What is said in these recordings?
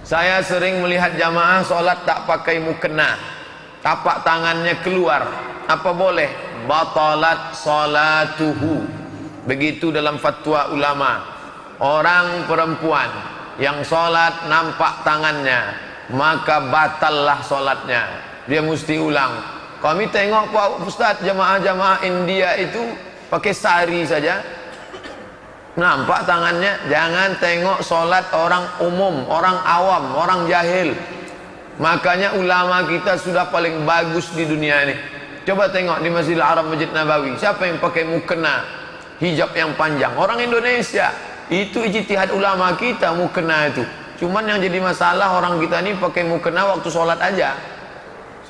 Saya sering melihat jamaah sholat tak pakai mukena, tapak tangannya keluar. Apa boleh? Batalat sholatuhu. Begitu dalam fatwa ulama. Orang perempuan yang sholat nampak tangannya, maka batallah sholatnya. Dia mesti ulang. Kami tengok Pak Ustaz, jamaah-jamaah India itu pakai sari saja, nampak tangannya. Jangan tengok solat orang umum, orang awam, orang jahil. Makanya ulama kita sudah paling bagus di dunia ini. Coba tengok di Masjidil Haram, Masjid Nabawi, siapa yang pakai mukena, hijab yang panjang? Orang Indonesia. Itu ijtihad ulama kita, mukena itu. Cuman yang jadi masalah orang kita ini pakai mukena waktu solat aja.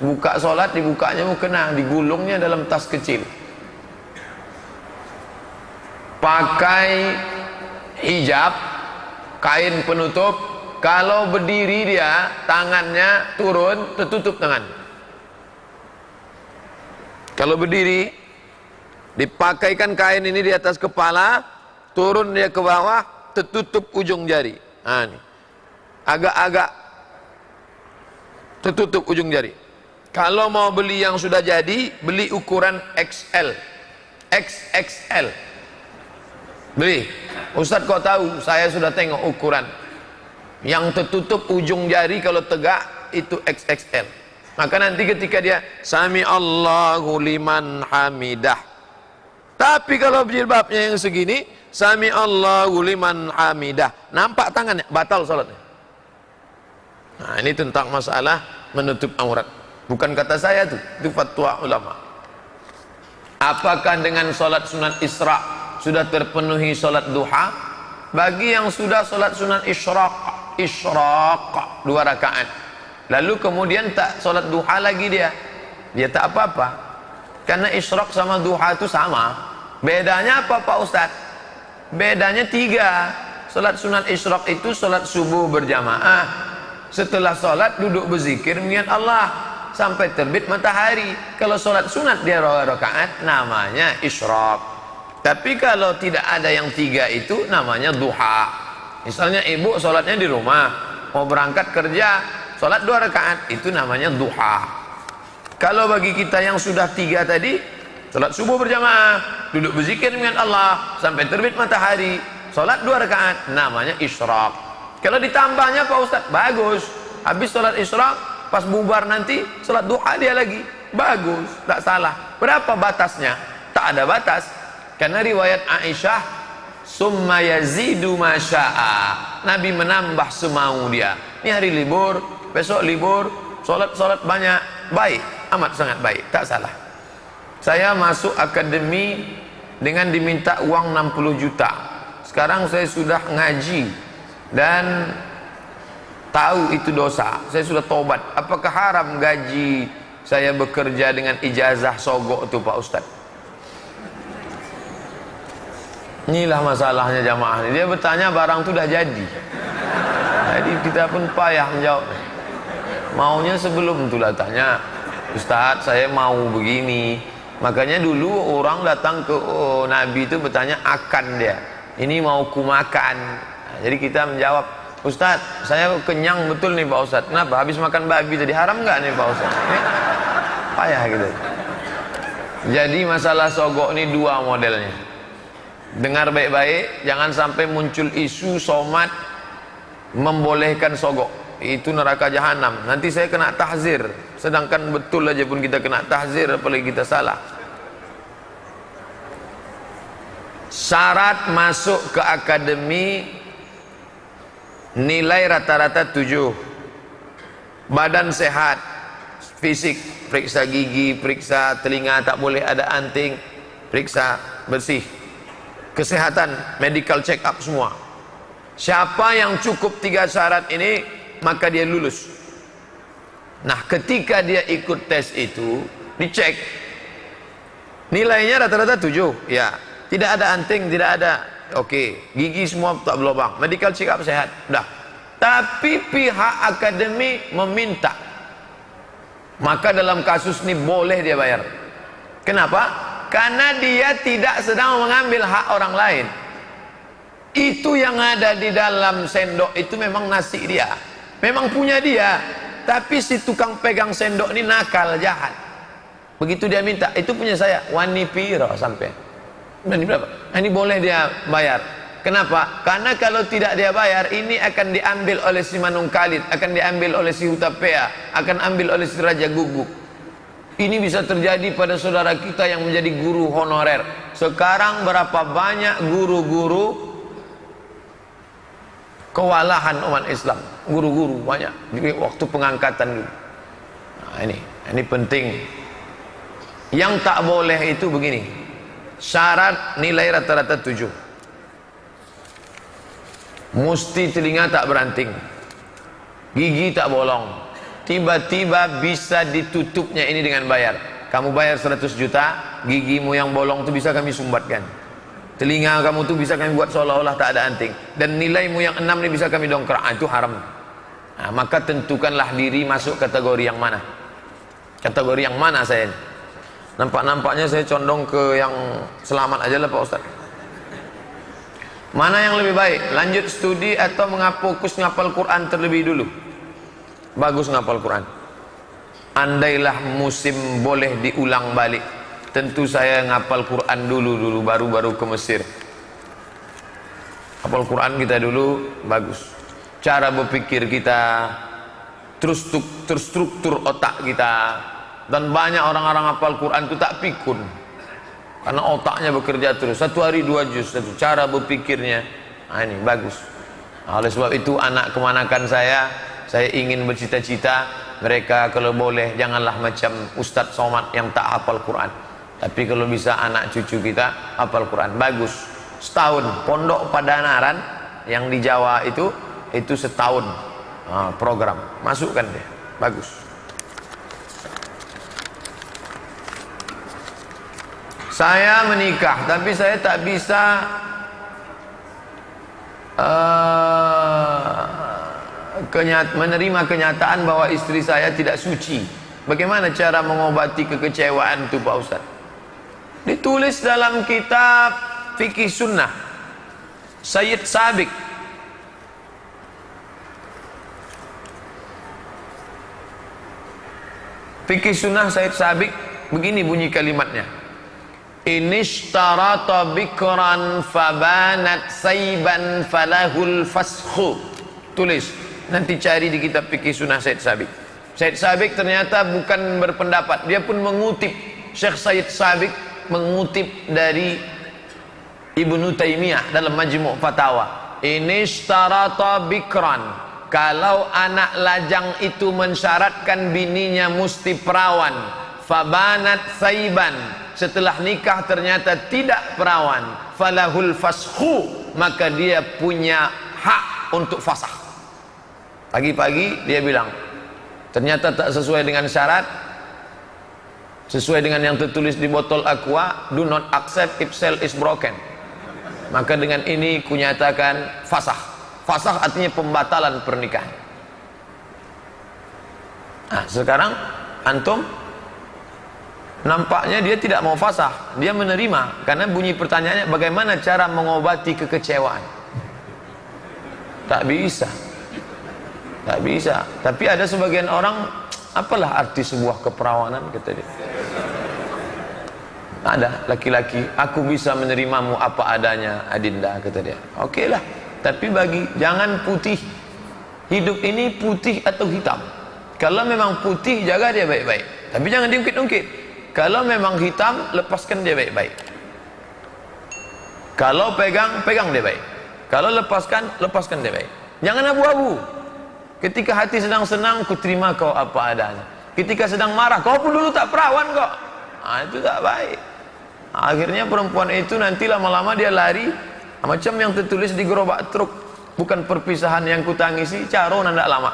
Buka solat, dibukanya mukena, digulungnya dalam tas kecil. Pakai hijab, kain penutup. Kalau berdiri dia, tangannya turun, tertutup tangan. Kalau berdiri, dipakaikan kain ini di atas kepala, turun dia ke bawah, tertutup ujung jari. Nah, ini agak-agak tertutup ujung jari. Kalau mau beli yang sudah jadi, beli ukuran XL, XXL. Beli. Ustaz kok tahu? Saya sudah tengok ukuran. Yang tertutup ujung jari kalau tegak itu XXL. Maka nanti ketika dia Sami Allahu liman hamidah. Tapi kalau jilbabnya yang segini, Sami Allahu liman hamidah, nampak tangannya, batal salatnya. Nah, ini tentang masalah menutup aurat. Bukan kata saya tuh, itu fatwa ulama. Apakah dengan salat sunat Isra sudah terpenuhi salat duha? Bagi yang sudah salat sunat isyraq 2 rakaat, lalu kemudian tak salat duha lagi dia tak apa-apa, karena isyraq sama duha itu sama. Bedanya apa Pak Ustaz? Bedanya 3. Salat sunat isyraq itu salat subuh berjamaah, setelah salat duduk berzikir mengingat Allah sampai terbit matahari. Kalau salat sunat dia 2 rakaat namanya isyraq. Tapi kalau tidak ada yang 3 itu namanya duha. Misalnya ibu sholatnya di rumah, mau berangkat kerja, sholat 2 rakaat, itu namanya duha. Kalau bagi kita yang sudah 3 tadi, sholat subuh berjamaah, duduk berzikir dengan Allah sampai terbit matahari, sholat 2 rakaat, namanya isyraq. Kalau ditambahnya Pak Ustaz, bagus. Habis sholat isyraq, pas bubar nanti sholat duha dia lagi, bagus, tak salah. Berapa batasnya? Tak ada batas. Karena riwayat Aisyah, summa yazidu masya'a, Nabi menambah semau dia. Ini hari libur, besok libur, sholat banyak, baik, amat sangat baik, tak salah. Saya masuk akademi dengan diminta uang 60 juta. Sekarang saya sudah ngaji dan tahu itu dosa. Saya sudah tobat. Apakah haram gaji saya bekerja dengan ijazah sogok itu Pak Ustadz? Inilah masalahnya jamaah ini. Dia bertanya barang itu dah jadi. Jadi kita pun payah menjawab. Maunya sebelum itulah tanya, Ustaz saya mau begini. Makanya dulu orang datang ke Nabi itu bertanya akan dia. Ini mau ku makan. Nah, jadi kita menjawab, Ustaz saya kenyang betul nih Pak Ustaz. Kenapa? Habis makan babi tadi, haram nggak nih Pak Ustaz? Payah gitu. Jadi masalah sogok ini 2 modelnya. Dengar baik-baik, jangan sampai muncul isu somat membolehkan sogok. Itu neraka jahanam. Nanti saya kena tahzir. Sedangkan betul aja pun kita kena tahzir, apalagi kita salah. Syarat masuk ke akademi, nilai rata-rata 7. Badan sehat, fisik, periksa gigi, periksa telinga, tak boleh ada anting, periksa bersih. Kesehatan, medical check up semua. Siapa yang cukup 3 syarat ini, maka dia lulus. Nah, ketika dia ikut tes itu, dicek. Nilainya rata-rata 7, ya. Tidak ada anting, tidak ada. Oke, gigi semua tak berlubang. Medical check up sehat, dah. Tapi pihak akademi meminta. Maka dalam kasus ini boleh dia bayar. Kenapa? Karena dia tidak sedang mengambil hak orang lain. Itu yang ada di dalam sendok itu memang nasi dia. memang punya dia, tapi si tukang pegang sendok ini nakal, jahat. Begitu dia minta, itu punya saya, wani piro sampai. Wani berapa? Ini boleh dia bayar. Kenapa? Karena kalau tidak dia bayar, ini akan diambil oleh si Manung Khalid, akan diambil oleh si Hutapea, akan ambil oleh si Raja Guguk. Ini bisa terjadi pada saudara kita yang menjadi guru honorer. Sekarang berapa banyak guru-guru kewalahan umat Islam, guru-guru banyak di waktu pengangkatan dulu. Nah, ini penting. Yang tak boleh itu begini, syarat nilai rata-rata 7, mesti telinga tak beranting, gigi tak bolong, tiba-tiba bisa ditutupnya ini dengan bayar. Kamu bayar 100 juta, gigimu yang bolong itu bisa kami sumbatkan, telinga kamu tuh bisa kami buat seolah-olah tak ada anting, dan nilaimu yang 6 ini bisa kami dongkrak. Itu haram. Nah, maka tentukanlah diri masuk kategori yang mana. Kategori yang mana saya ini? Nampak-nampaknya saya condong ke yang selamat aja lah Pak Ustaz. Mana yang lebih baik? Lanjut studi atau fokus ngapal Quran terlebih dulu? Bagus ngapal Quran. Andailah musim boleh diulang balik, tentu saya ngapal Quran dulu baru ke Mesir. Hafal Quran kita dulu bagus. Cara berpikir kita, terstruktur otak kita. Dan banyak orang-orang hafal Quran itu tak pikun, karena otaknya bekerja terus. 1 hari 2 juz, cara berpikirnya. Nah, ini bagus. Nah, oleh sebab itu anak kemanakan saya ingin bercita-cita mereka kalau boleh janganlah macam Ustadz Somad yang tak hafal Quran, tapi kalau bisa anak cucu kita hafal Quran. Bagus. Setahun pondok Padanaran yang di Jawa itu setahun program, masukkan deh. Bagus. Saya menikah, tapi saya tak bisa menerima kenyataan bahwa istri saya tidak suci. Bagaimana cara mengobati kekecewaan itu Pak Ustaz? Ditulis dalam kitab Fikih Sunnah Sayyid Sabiq. Fikih Sunnah Sayyid Sabiq, begini bunyi kalimatnya. Inishtarata bikran fabanat saiban falahul fashu. Tulis, nanti cari di kitab Fikih Sunnah Said Sabiq. Said Sabiq ternyata bukan berpendapat, dia pun mengutip. Syekh Said Sabiq mengutip dari Ibnu Taimiyah dalam Majmu' Fatawa. Inishtarata bikran, kalau anak lajang itu mensyaratkan bininya mesti perawan, fabanat saiban, setelah nikah ternyata tidak perawan, falahul fashu, maka dia punya hak untuk fasah. Pagi-pagi dia bilang ternyata tak sesuai dengan syarat, sesuai dengan yang tertulis di botol aqua, do not accept if cell is broken. Maka dengan ini kunyatakan fasah. Fasah artinya pembatalan pernikahan. Nah, sekarang antum nampaknya dia tidak mau fasah, dia menerima, karena bunyi pertanyaannya bagaimana cara mengobati kekecewaan. Tak bisa. Tapi ada sebagian orang, apalah arti sebuah keperawanan, kata dia. Ada laki-laki, aku bisa menerimamu apa adanya Adinda, kata dia. Oke lah, tapi jangan putih. Hidup ini putih atau hitam. Kalau memang putih, jaga dia baik-baik, tapi jangan diungkit-ungkit. Kalau memang hitam, lepaskan dia baik-baik. Kalau pegang dia baik. Kalau lepaskan dia baik. Jangan abu-abu. Ketika hati sedang senang, ku terima kau apa adanya. Ketika sedang marah, kau pun dulu tak perawan kok. Nah, itu tak baik. Akhirnya perempuan itu nanti lama-lama dia lari, macam yang tertulis di gerobak truk. Bukan perpisahan yang kutangisi, caro nandak lama.